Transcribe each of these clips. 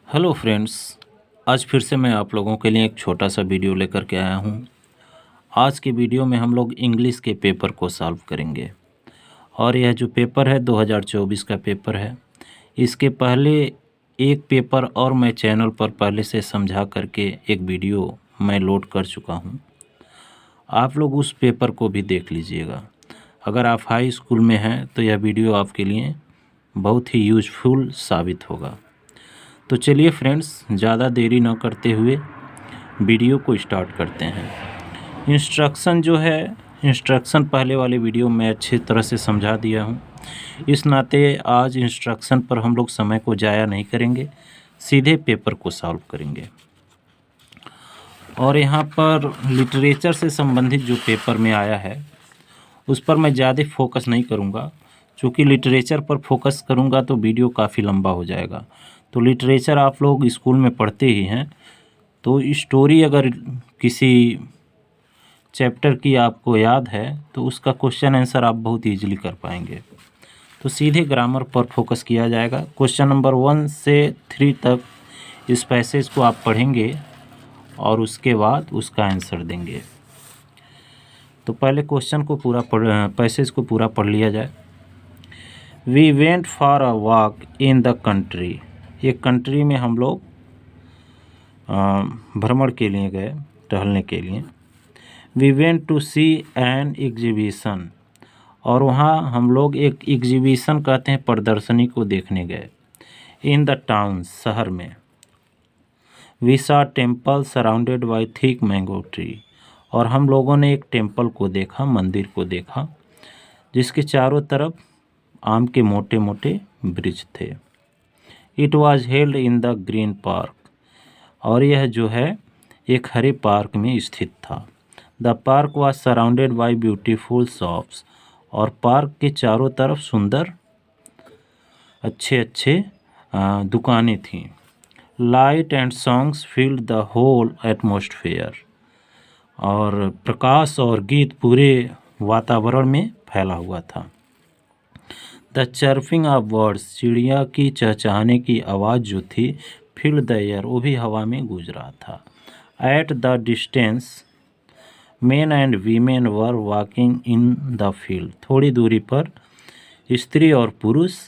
Hello friends, आज फिर से मैं आप लोगों के लिए एक छोटा सा वीडियो लेकर के आया हूँ। आज के वीडियो में हम लोग इंग्लिश के पेपर को सॉल्व करेंगे और यह जो पेपर है 2024 का पेपर है। इसके पहले एक पेपर और मैं चैनल पर पहले से समझा करके एक वीडियो मैं लोड कर चुका हूँ। आप लोग उस पेपर को भी देख लीजिएगा। अगर आप हाई स्कूल में हैं तो यह वीडियो आपके लिए बहुत ही यूजफुल साबित होगा। तो चलिए फ्रेंड्स, ज़्यादा देरी न करते हुए वीडियो को स्टार्ट करते हैं। इंस्ट्रक्शन पहले वाले वीडियो में अच्छी तरह से समझा दिया हूँ। इस नाते आज इंस्ट्रक्शन पर हम लोग समय को ज़ाया नहीं करेंगे, सीधे पेपर को सॉल्व करेंगे। और यहाँ पर लिटरेचर से संबंधित जो पेपर में आया है उस पर मैं ज़्यादा फोकस नहीं करूँगा, क्योंकि लिटरेचर पर फोकस करूँगा तो वीडियो काफ़ी लंबा हो जाएगा। तो लिटरेचर आप लोग स्कूल में पढ़ते ही हैं, तो स्टोरी अगर किसी चैप्टर की आपको याद है तो उसका क्वेश्चन आंसर आप बहुत इजीली कर पाएंगे। तो सीधे ग्रामर पर फोकस किया जाएगा। क्वेश्चन नंबर 1 से 3 तक इस पैसेज को आप पढ़ेंगे और उसके बाद उसका आंसर देंगे। तो पहले पैसेज को पूरा पढ़ लिया जाए। We went for a walk in the country. एक कंट्री में हम लोग भ्रमण के लिए गए, टहलने के लिए। We went to see an exhibition, और वहाँ हम लोग एक एग्जीबिशन कहते हैं, प्रदर्शनी को देखने गए। इन द टाउन, शहर में। We saw temple surrounded by thick mango tree, और हम लोगों ने एक टेम्पल को देखा, मंदिर को देखा, जिसके चारों तरफ आम के मोटे मोटे वृक्ष थे। It was held in the green park, और यह जो है एक हरे पार्क में स्थित था। The park was surrounded by beautiful shops, और पार्क के चारों तरफ सुंदर अच्छे दुकानें थीं। Light and songs filled the whole atmosphere, और प्रकाश और गीत पूरे वातावरण में फैला हुआ था। द चर्फिंग ऑफ बर्ड्स, चिड़िया की चहचहाने की आवाज़ जो थी, फिल्ड द एयर, वो भी हवा में गूंज रहा था। At the distance main and women were walking in the field, थोड़ी दूरी पर स्त्री और पुरुष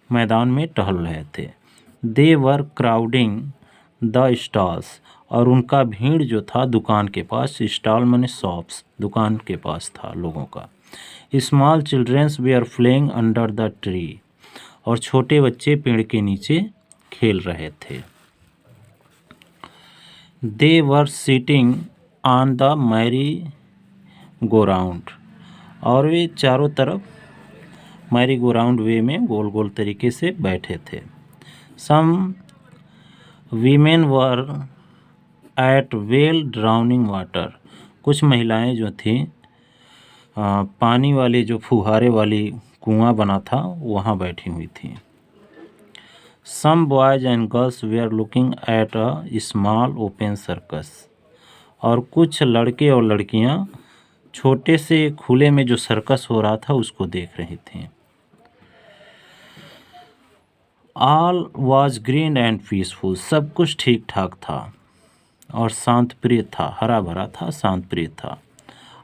मैदान में टहल रहे थे। They were crowding the stalls, और उनका भीड़ जो था दुकान के पास, स्टॉल माने शॉप्स, दुकान के पास था लोगों का। Small childrens we are playing under the tree, और छोटे बच्चे पेड़ के नीचे खेल रहे थे। They were sitting on the merry go round, और वे चारों तरफ मैरी गो राउंड वे में गोल गोल तरीके से बैठे थे। Some women were at well drowning water, कुछ महिलाएं जो थीं पानी वाले जो फुहारे वाली कुआं बना था वहाँ बैठी हुई थी। Some boys and girls were looking at a small open circus, और कुछ लड़के और लड़कियां छोटे से खुले में जो सर्कस हो रहा था उसको देख रही थी। All was green and peaceful, सब कुछ ठीक ठाक था और शांत प्रिय था, हरा भरा था, शांत प्रिय था।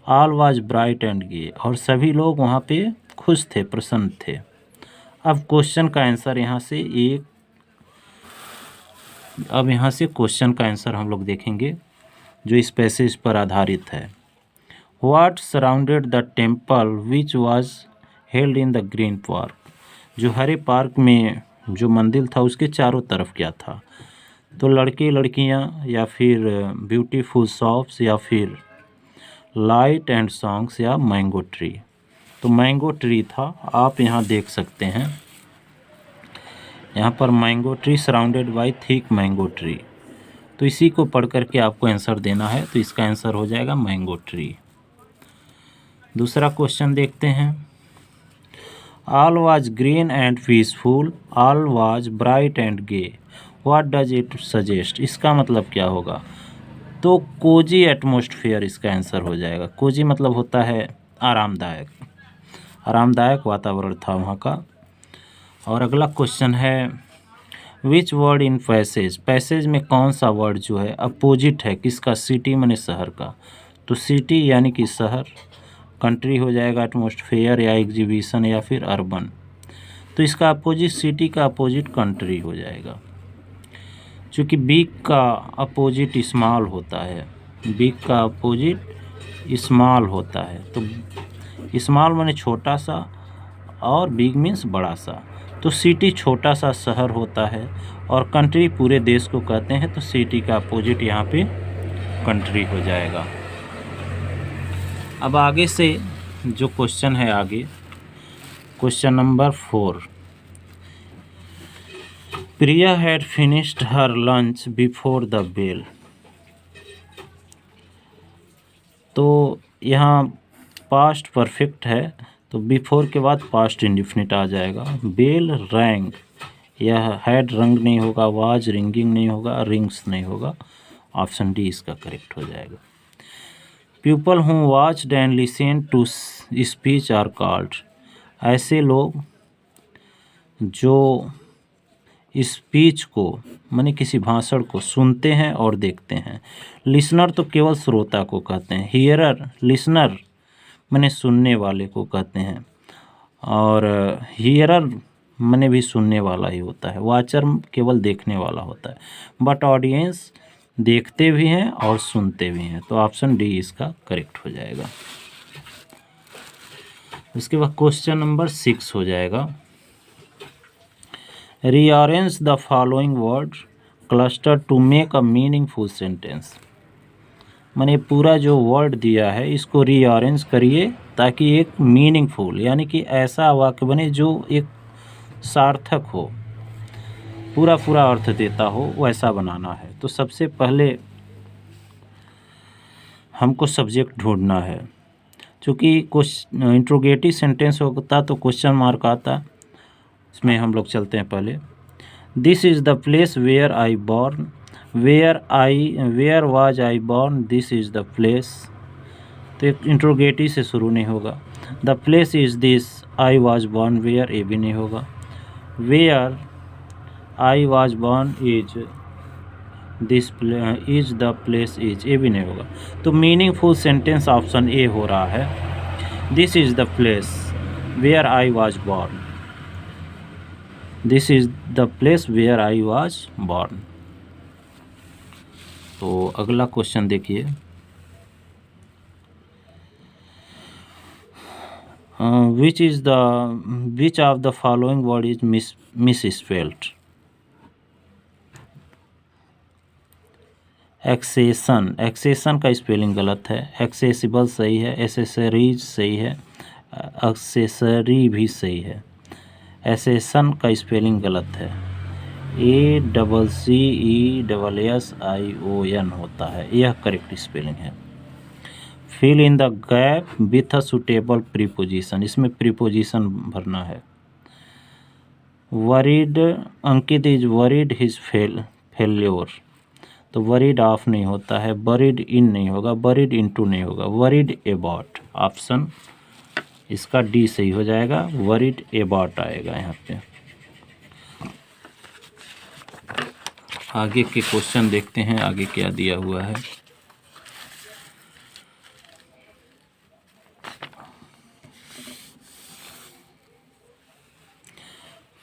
ऑल वाज ब्राइट एंड गे, और सभी लोग वहाँ पे खुश थे, प्रसन्न थे। अब क्वेश्चन का आंसर यहाँ से क्वेश्चन का आंसर हम लोग देखेंगे जो इस पैसेज पर आधारित है। What surrounded the temple which was held in the green park, जो हरे पार्क में जो मंदिर था उसके चारों तरफ क्या था। तो लड़के लड़कियाँ, या फिर ब्यूटीफुल शॉप्स, या फिर लाइट एंड सॉन्ग्स, या मैंगो ट्री। तो मैंगो ट्री था, आप यहाँ देख सकते हैं, यहाँ पर mango tree surrounded by thick mango tree. तो इसी को पढ़ करके आपको आंसर देना है, तो इसका आंसर हो जाएगा मैंगो ट्री। दूसरा क्वेश्चन देखते हैं। All was green and peaceful, all was bright and gay, what does it suggest, इसका मतलब क्या होगा। तो कोजी एटमॉस्फेयर इसका आंसर हो जाएगा। कोजी मतलब होता है आरामदायक, आरामदायक वातावरण था वहाँ का। और अगला क्वेश्चन है, which word in passage, passage में कौन सा वर्ड जो है अपोजिट है किसका, सिटी माने शहर का, तो सिटी यानी कि शहर, कंट्री हो जाएगा एटमॉस्फेयर या एग्जीबिशन या फिर अर्बन, तो इसका अपोजिट सिटी का अपोजिट कंट्री हो जाएगा। क्योंकि बिग का अपोजिट स्मॉल होता है, बिग का अपोजिट स्मॉल होता है, तो स्मॉल माने छोटा सा और बिग मीन्स बड़ा सा, तो सिटी छोटा सा शहर होता है और कंट्री पूरे देश को कहते हैं, तो सिटी का अपोजिट यहाँ पे कंट्री हो जाएगा। अब आगे से जो क्वेश्चन है, आगे question number 4, Priya had finished her lunch before the bell, तो यहाँ पास्ट परफेक्ट है, तो बिफोर के बाद पास्ट इंडिफिनिट आ जाएगा। बेल रैंग, यह हैड रंग नहीं होगा, वाज रिंगिंग नहीं होगा, रिंग्स नहीं होगा, ऑप्शन डी इसका करेक्ट हो जाएगा। People who watched and listen to speech are called, ऐसे लोग जो स्पीच को माने किसी भाषण को सुनते हैं और देखते हैं। लिसनर तो केवल श्रोता को कहते हैं, हियरर लिसनर माने सुनने वाले को कहते हैं, और हियरर माने भी सुनने वाला ही होता है, वाचर केवल देखने वाला होता है, बट ऑडियंस देखते भी हैं और सुनते भी हैं, तो ऑप्शन डी इसका करेक्ट हो जाएगा। उसके बाद क्वेश्चन नंबर 6 हो जाएगा, rearrange the following word cluster to make a meaningful sentence, मैंने पूरा जो वर्ड दिया है इसको रीअरेंज करिए ताकि एक मीनिंगफुल यानी कि ऐसा वाक्य बने जो एक सार्थक हो, पूरा पूरा अर्थ देता हो, वैसा बनाना है। तो सबसे पहले हमको सब्जेक्ट ढूंढना है, क्योंकि कुछ इंट्रोगेटिव सेंटेंस होता तो क्वेश्चन मार्क आता, इसमें हम लोग चलते हैं पहले। This is the place where I born, where was I born, this is the place, तो एक इंट्रोगेटिव से शुरू नहीं होगा। The place is this, I was born where, ये भी नहीं होगा। Where I was born is this is the place is, ये भी नहीं होगा। तो मीनिंगफुल सेंटेंस ऑप्शन ए हो रहा है, this is the place where I was born, this is the place where I was born. तो अगला क्वेश्चन देखिए, which of the following word is misspelled, accession, accession का स्पेलिंग गलत है, accessible सही है, एसेसरीज सही है, एक्सेसरी भी सही है, एक्सेशन का स्पेलिंग गलत है, ACCESSION होता है, यह करेक्ट स्पेलिंग है। Fill in the gap with a suitable preposition, इसमें प्रीपोजिशन भरना है। Worried, Ankit is worried his failure, तो वरीड ऑफ नहीं होता है, बरीड इन नहीं होगा, बरीड इनटू नहीं होगा, वरीड अबाउट, ऑप्शन इसका डी सही हो जाएगा, वरीड अबाउट आएगा यहाँ पे। आगे के क्वेश्चन देखते हैं, आगे क्या दिया हुआ है।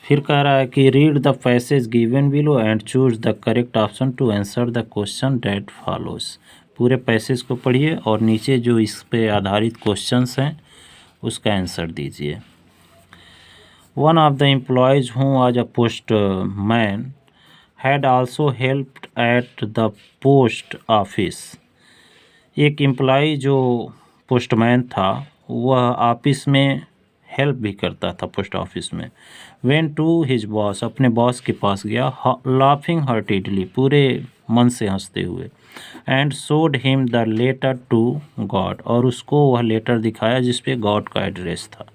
फिर कह रहा है कि read the passage given below and choose the correct option to answer the question that follows, पूरे पैसेज को पढ़िए और नीचे जो इस पे आधारित क्वेश्चंस हैं उसका आंसर दीजिए। One of the employees who was a postman had also helped at the post office, एक एम्प्लॉय जो पोस्टमैन था वह ऑफिस में हेल्प भी करता था पोस्ट ऑफिस में। वेन टू हिज बॉस, अपने बॉस के पास गया, लाफिंग हार्टेडली, पूरे मन से हंसते हुए, and showed him the letter to God, और उसको वह लेटर दिखाया जिस पे गॉड का एड्रेस था।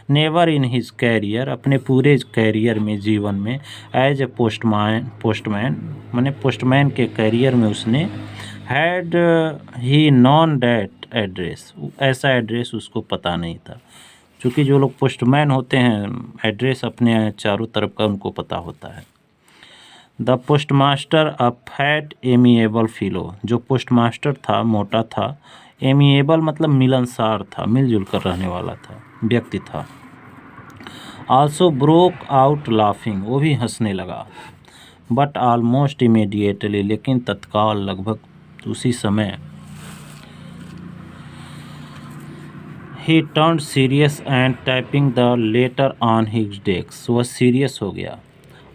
नेवर इन हिज कैरियर, अपने पूरे कैरियर में, जीवन में, एज ए पोस्टमैन माने पोस्टमैन के कैरियर में उसने, had he non that address, ऐसा एड्रेस उसको पता नहीं था, क्योंकि जो लोग पोस्टमैन होते हैं एड्रेस अपने चारों तरफ का उनको पता होता है। The postmaster a fat amiable fellow, जो पोस्टमास्टर था मोटा था, एमिएबल मतलब मिलनसार था, मिलजुल कर रहने वाला था, व्यक्ति था। आल्सो ब्रोक आउट लाफिंग, वो भी हंसने लगा। बट ऑलमोस्ट इमीडिएटली, लेकिन तत्काल, लगभग उसी समय। ही turn serious and typing the later on his desk, वह सीरियस हो गया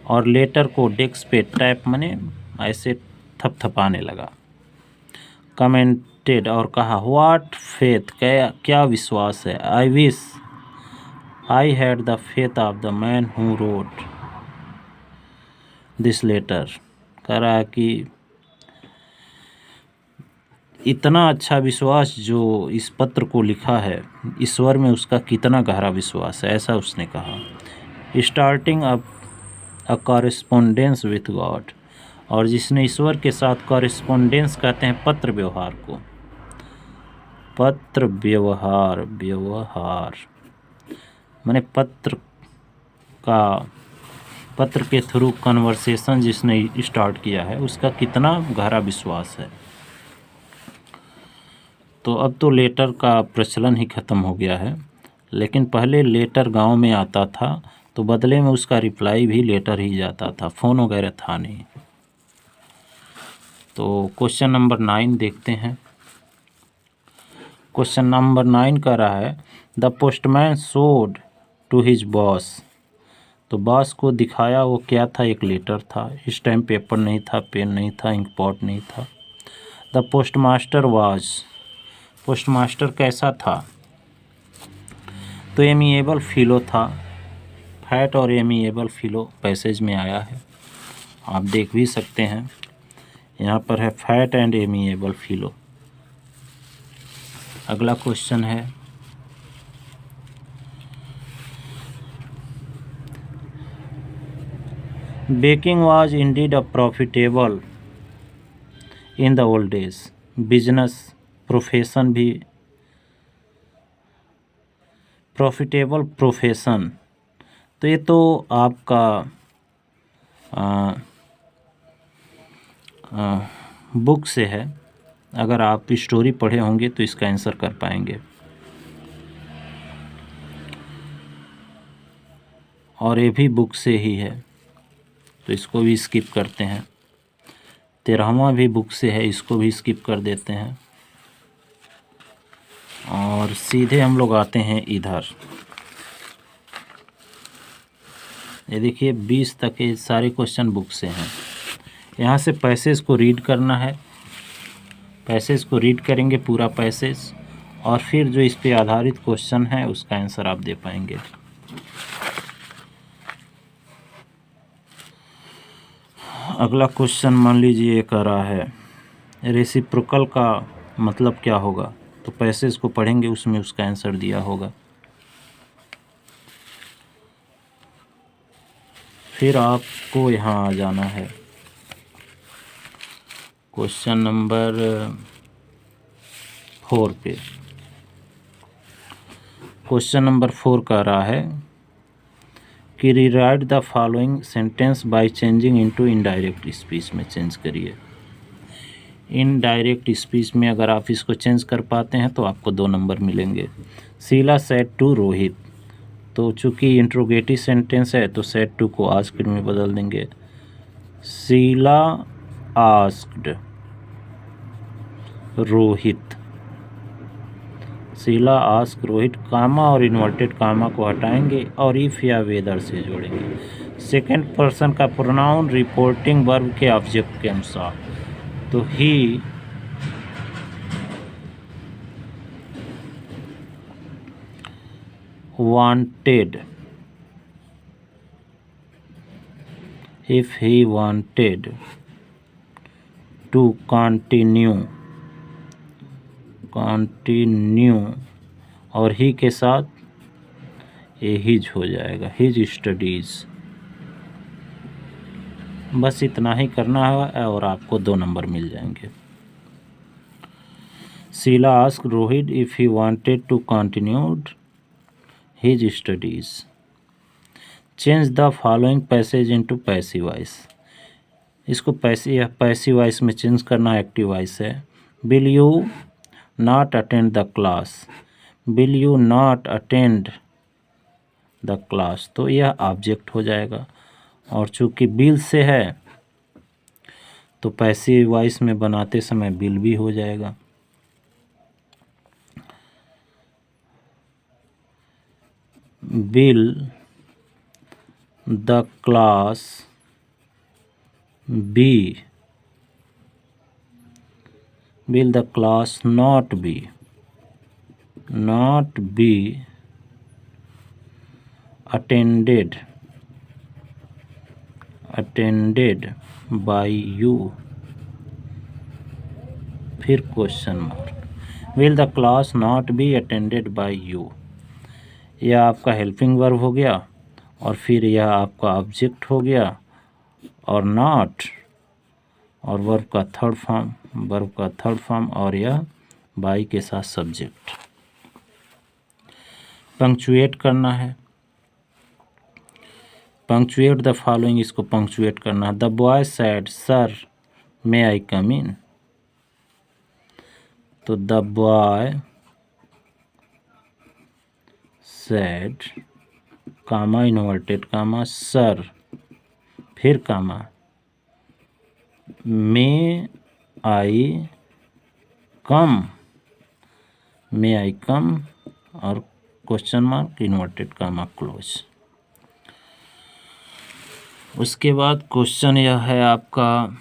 और लेटर को डेस्क पे टैप मने ऐसे थपथपाने लगा। कमेंटेड, और कहा, व्हाट फेथ, क्या विश्वास है। I wish I had the faith of the man who wrote this letter, कह रहा है कि इतना अच्छा विश्वास जो इस पत्र को लिखा है, ईश्वर में उसका कितना गहरा विश्वास है, ऐसा उसने कहा। Starting a correspondence with God, और जिसने ईश्वर के साथ कॉरेस्पोंडेंस कहते हैं पत्र व्यवहार को, पत्र व्यवहार, व्यवहार माने पत्र के थ्रू कन्वर्सेशन जिसने स्टार्ट किया है उसका कितना गहरा विश्वास है। तो अब तो लेटर का प्रचलन ही ख़त्म हो गया है, लेकिन पहले लेटर गांव में आता था तो बदले में उसका रिप्लाई भी लेटर ही जाता था, फ़ोन वगैरह था नहीं। तो क्वेश्चन नंबर 9 देखते हैं। क्वेश्चन नंबर 9 कह रहा है, the postman showed to his boss, तो बॉस को दिखाया वो क्या था, एक लेटर था। इस टाइम पेपर नहीं था, पेन नहीं था, इंक पॉट नहीं था। द पोस्टमास्टर वाज, पोस्टमास्टर कैसा था, तो एमिएबल फिलो था। फैट और एमिएबल फिलो पैसेज में आया है, आप देख भी सकते हैं, यहाँ पर है फैट एंड एमिएबल फिलो। अगला क्वेश्चन है, baking was indeed a profitable in the old days, business profession भी, प्रॉफिटेबल प्रोफेशन, तो ये तो आपका बुक से है, अगर आप स्टोरी पढ़े होंगे तो इसका आंसर कर पाएंगे। और ये भी बुक से ही है तो इसको भी स्किप करते हैं। 13वां भी बुक से है, इसको भी स्किप कर देते हैं और सीधे हम लोग आते हैं इधर। ये देखिए 20 तक के सारे क्वेश्चन बुक से हैं। यहाँ से पैसेज को रीड करना है, पैसेज को रीड करेंगे पूरा पैसेज, और फिर जो इस पे आधारित क्वेश्चन है उसका आंसर आप दे पाएंगे। अगला क्वेश्चन मान लीजिए कह रहा है, रेसिप्रोकल का मतलब क्या होगा, तो पैसेज को पढ़ेंगे उसमें उसका आंसर दिया होगा। फिर आपको यहाँ आ जाना है क्वेश्चन नंबर 4 पे। क्वेश्चन नंबर 4 कह रहा है कि rewrite the following sentence by changing into indirect speech में चेंज करिए। इनडायरेक्ट स्पीच में अगर आप इसको चेंज कर पाते हैं तो आपको 2 नंबर मिलेंगे। शीला सेड टू रोहित, तो चूँकि इंट्रोगेटिव सेंटेंस है तो सेड टू को आस्क्ड में बदल देंगे। शीला आस्क्ड रोहित, शीला आस्क रोहित, कामा और इन्वर्टेड कामा को हटाएंगे और इफ या वेदर से जोड़ेंगे। सेकंड पर्सन का प्रोनाउन रिपोर्टिंग वर्ब के ऑब्जेक्ट के अनुसार, तो he wanted, if he wanted to continue और ही के साथ ये हिज हो जाएगा, हिज स्टडीज। बस इतना ही करना है और आपको 2 नंबर मिल जाएंगे। Sheela asked Rohit if he wanted to continued his studies. Change the following passage into passive voice. इसको पैसिव वॉइस में चेंज करना एक्टिव वॉइस है। Will you not attend the class, will you not attend the class, तो यह object हो जाएगा। और चूंकि बिल से है तो पैसिव वॉइस में बनाते समय बिल भी हो जाएगा। Will the class be, will the class not be attended by you, फिर question mark. will the class not be attended by you, यह आपका हेल्पिंग वर्ब हो गया और फिर यह आपका ऑब्जेक्ट हो गया और नॉट और वर्ब का थर्ड फॉर्म और यह बाई के साथ सब्जेक्ट। पंक्चुएट करना है, पंक्चुएट द फॉलोइंग, इसको पंक्चुएट करना है। The boy said sir may I come in, तो the boy said comma inverted comma sir फिर कामा मे आई कम और question mark inverted comma close. उसके बाद क्वेश्चन यह है आपका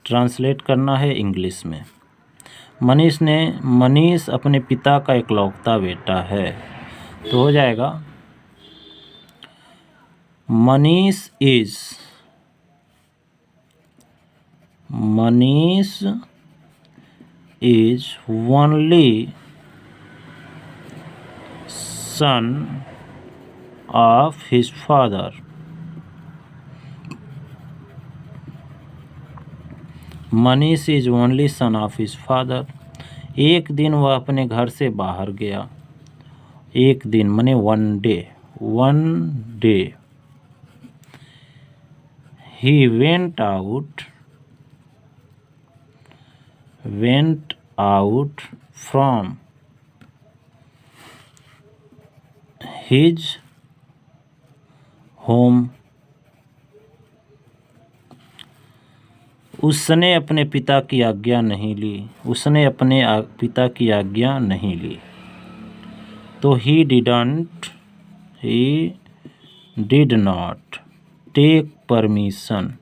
ट्रांसलेट करना है इंग्लिश में। मनीष अपने पिता का इकलौता बेटा है, तो हो जाएगा Manish is only son of his father. Manish is only son of his father. एक दिन वह अपने घर से बाहर गया, एक दिन माने one day he went out from his home. उसने अपने पिता की आज्ञा नहीं ली, तो he did not take permission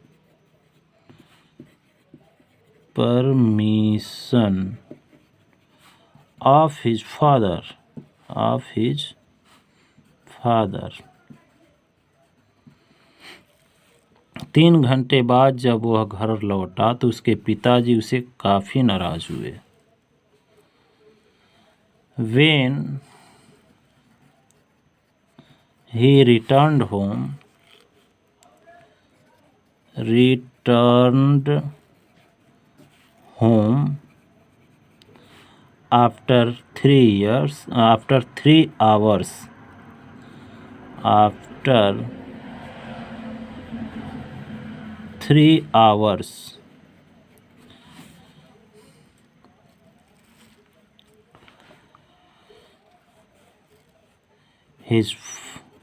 of his father. 3 घंटे बाद जब वह घर लौटा तो उसके पिताजी उसे काफी नाराज हुए। When he returned home after 3 hours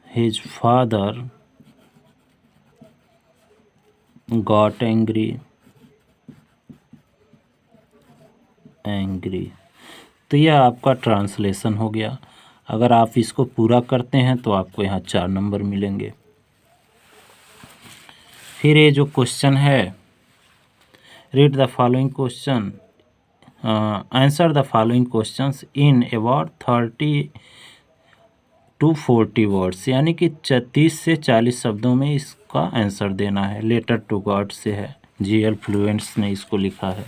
his father got angry। तो यह आपका ट्रांसलेशन हो गया। अगर आप इसको पूरा करते हैं तो आपको यहाँ 4 नंबर मिलेंगे। फिर ये जो क्वेश्चन है, read the following question, answer the following questions in about 30 to 40 words, यानी कि 30 से 40 शब्दों में इसका आंसर देना है। लेटर टू गॉड से है, GL फ्लुएंट्स ने इसको लिखा है।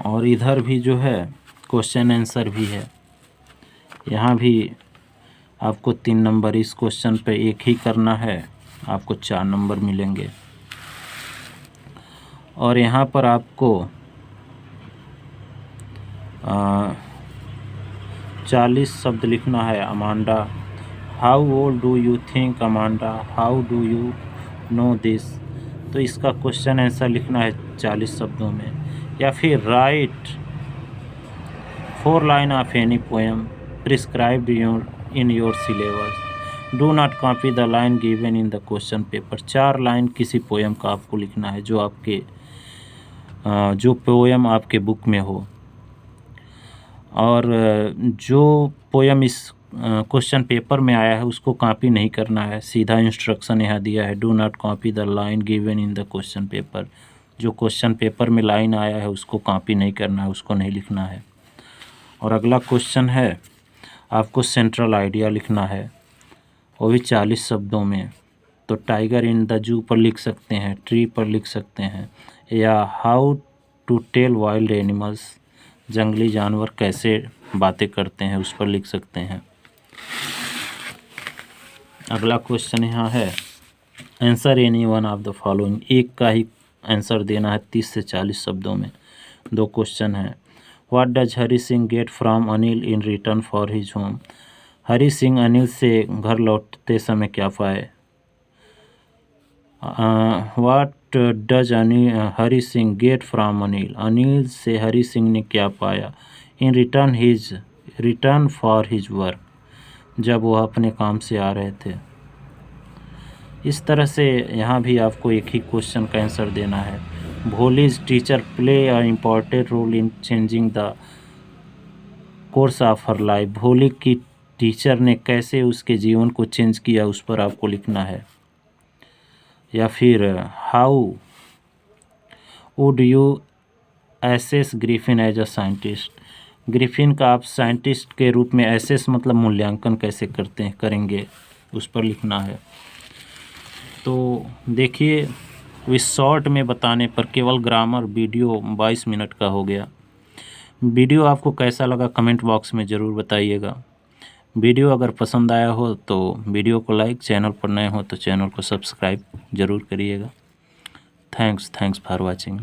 और इधर भी जो है क्वेश्चन आंसर भी है। यहाँ भी आपको 3 नंबर, इस क्वेश्चन पे 1 ही करना है, आपको 4 नंबर मिलेंगे। और यहाँ पर आपको 40 शब्द लिखना है Amanda. How old do you think Amanda, how do you know this. तो इसका क्वेश्चन आंसर लिखना है 40 शब्दों में। या फिर right 4 line of any poem prescribed in your syllabus. Do not copy the line given in the question paper. 4 line किसी poem का आपको लिखना है जो पोएम आपके बुक में हो। और जो पोएम इस क्वेश्चन पेपर में आया है उसको कॉपी नहीं करना है। सीधा इंस्ट्रक्शन यहाँ दिया है, do not copy the line given in the question paper. जो क्वेश्चन पेपर में लाइन आया है उसको कॉपी नहीं करना है, उसको नहीं लिखना है। और अगला क्वेश्चन है, आपको सेंट्रल आइडिया लिखना है, वो भी 40 शब्दों में। तो टाइगर इन द जू पर लिख सकते हैं, ट्री पर लिख सकते हैं, या how to tell wild animals, जंगली जानवर कैसे बातें करते हैं, उस पर लिख सकते हैं। अगला क्वेश्चन यहाँ है, answer any one of the following. एक का ही आंसर देना है 30 से 40 शब्दों में। 2 क्वेश्चन है, what does Hari Singh get from Anil in return for his home. Hari Singh Anil से घर लौटते समय क्या पाए। What does Hari Singh get from Anil, Anil से हरी सिंह ने क्या पाया। In return for his work, जब वह अपने काम से आ रहे थे। इस तरह से यहाँ भी आपको एक ही क्वेश्चन का आंसर देना है। Bholi's teacher play a important role in changing the course of her life. Bholi की टीचर ने कैसे उसके जीवन को चेंज किया, उस पर आपको लिखना है। या फिर how would you assess Griffin as a scientist. Griffin का आप साइंटिस्ट के रूप में एसेस मतलब मूल्यांकन कैसे करेंगे, उस पर लिखना है। तो देखिए, इस शॉर्ट में बताने पर केवल ग्रामर वीडियो 22 मिनट का हो गया। वीडियो आपको कैसा लगा कमेंट बॉक्स में ज़रूर बताइएगा। वीडियो अगर पसंद आया हो तो वीडियो को लाइक, चैनल पर नए हो तो चैनल को सब्सक्राइब ज़रूर करिएगा। Thanks for watching.